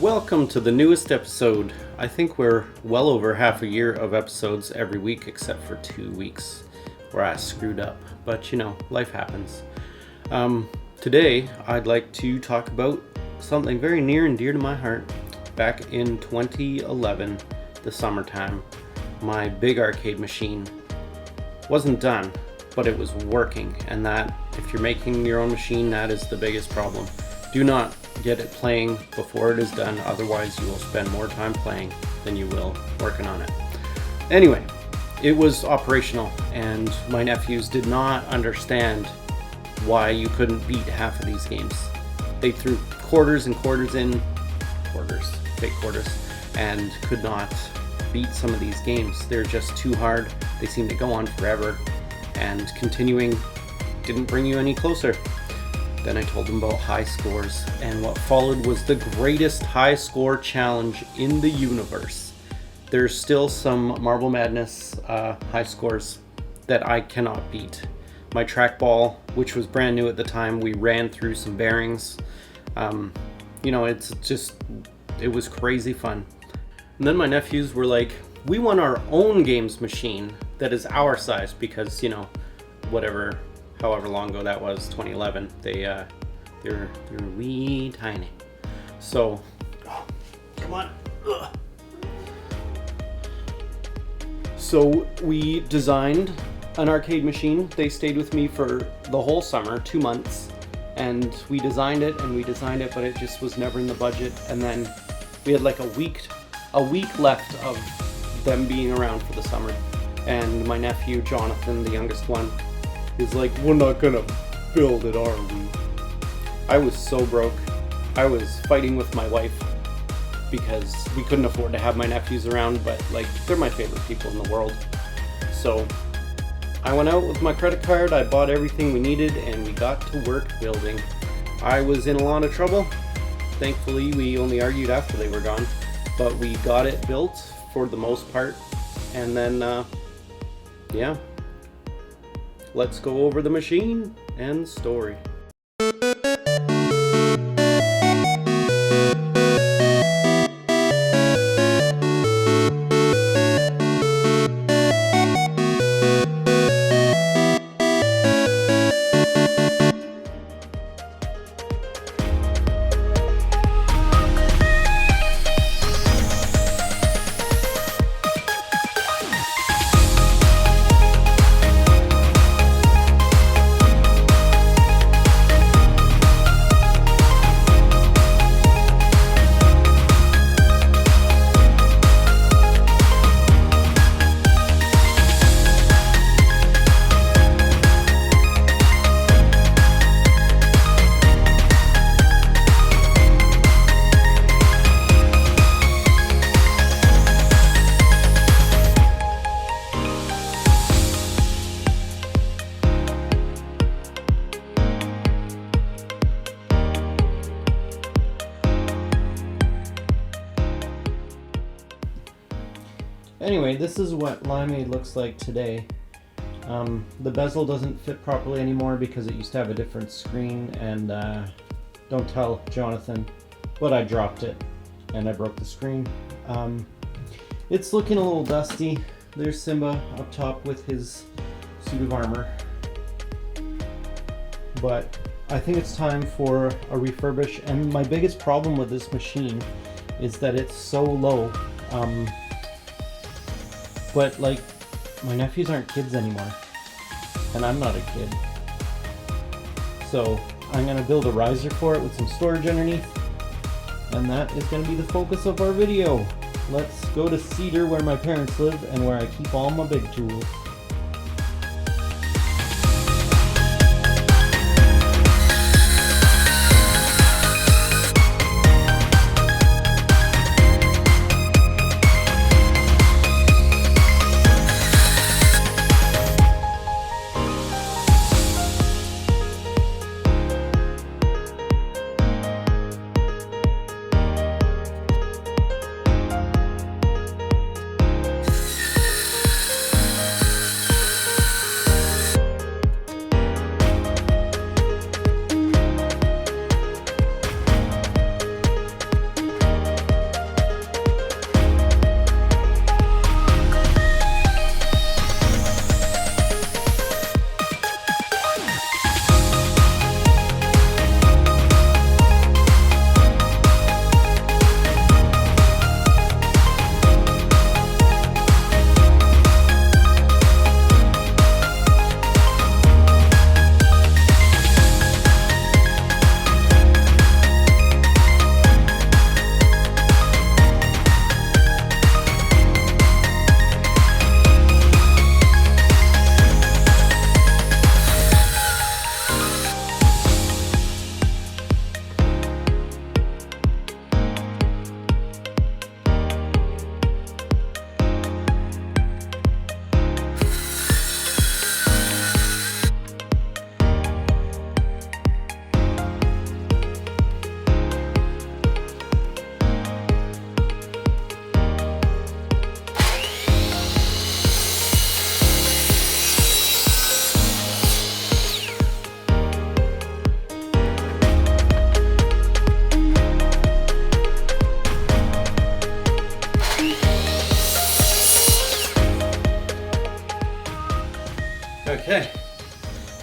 Welcome to the newest episode. I think we're well over half a year of episodes every week except for 2 weeks where I screwed up. But you know, life happens. Today I'd like to talk about something very near and dear to my heart. Back in 2011, the summertime, my big arcade machine wasn't done, but it was working. And that, if you're making your own machine, that is the biggest problem. Do not get it playing before it is done, otherwise you will spend more time playing than you will working on it. Anyway, it was operational and my nephews did not understand why you couldn't beat half of these games. They threw quarters and quarters in, fake quarters, and could not beat some of these games. They're just too hard. They seem to go on forever, and continuing didn't bring you any closer. Then I told them about high scores, and what followed was the greatest high score challenge in the universe. There's still some Marble Madness high scores that I cannot beat. My trackball, which was brand new at the time, we ran through some bearings. It was crazy fun. And then my nephews were like, we want our own games machine that is our size, because, you know, however long ago that was, 2011, they're wee tiny. So, come on. Ugh. So we designed an arcade machine. They stayed with me for the whole summer, 2 months, and we designed it, but it just was never in the budget. And then we had like a week left of them being around for the summer, and my nephew Jonathan, the youngest one, is like, we're not gonna build it, are we? I was so broke. I was fighting with my wife because we couldn't afford to have my nephews around, but like, they're my favorite people in the world. So I went out with my credit card, I bought everything we needed, and we got to work building. I was in a lot of trouble. Thankfully, we only argued after they were gone, but we got it built for the most part. And then, yeah. Let's go over the machine and story. Anyway, this is what LimeAid looks like today. The bezel doesn't fit properly anymore because it used to have a different screen, and don't tell Jonathan, but I dropped it and I broke the screen. It's looking a little dusty. There's Simba up top with his suit of armor. But I think it's time for a refurbish, and my biggest problem with this machine is that it's so low. But like, my nephews aren't kids anymore, and I'm not a kid. So I'm gonna build a riser for it with some storage underneath, and that is gonna be the focus of our video. Let's go to Cedar, where my parents live and where I keep all my big tools.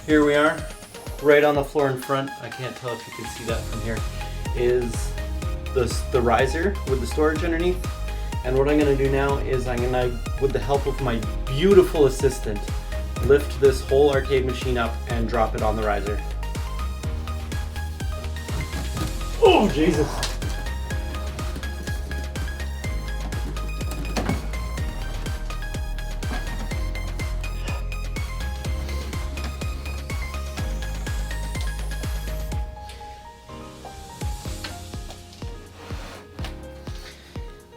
Here we are, right on the floor in front. I can't tell if you can see that from here, is the riser with the storage underneath. And what I'm gonna do now is I'm gonna, with the help of my beautiful assistant, lift this whole arcade machine up and drop it on the riser. Oh, Jesus.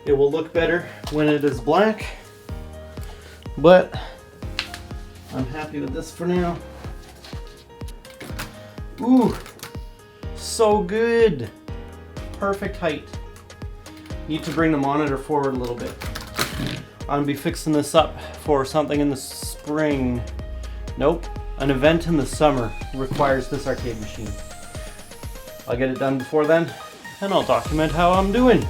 It will look better when it is black, but I'm happy with this for now. Ooh, so good. Perfect height. Need to bring the monitor forward a little bit. I'm gonna be fixing this up for something in the spring. Nope, an event in the summer requires this arcade machine. I'll get it done before then, and I'll document how I'm doing.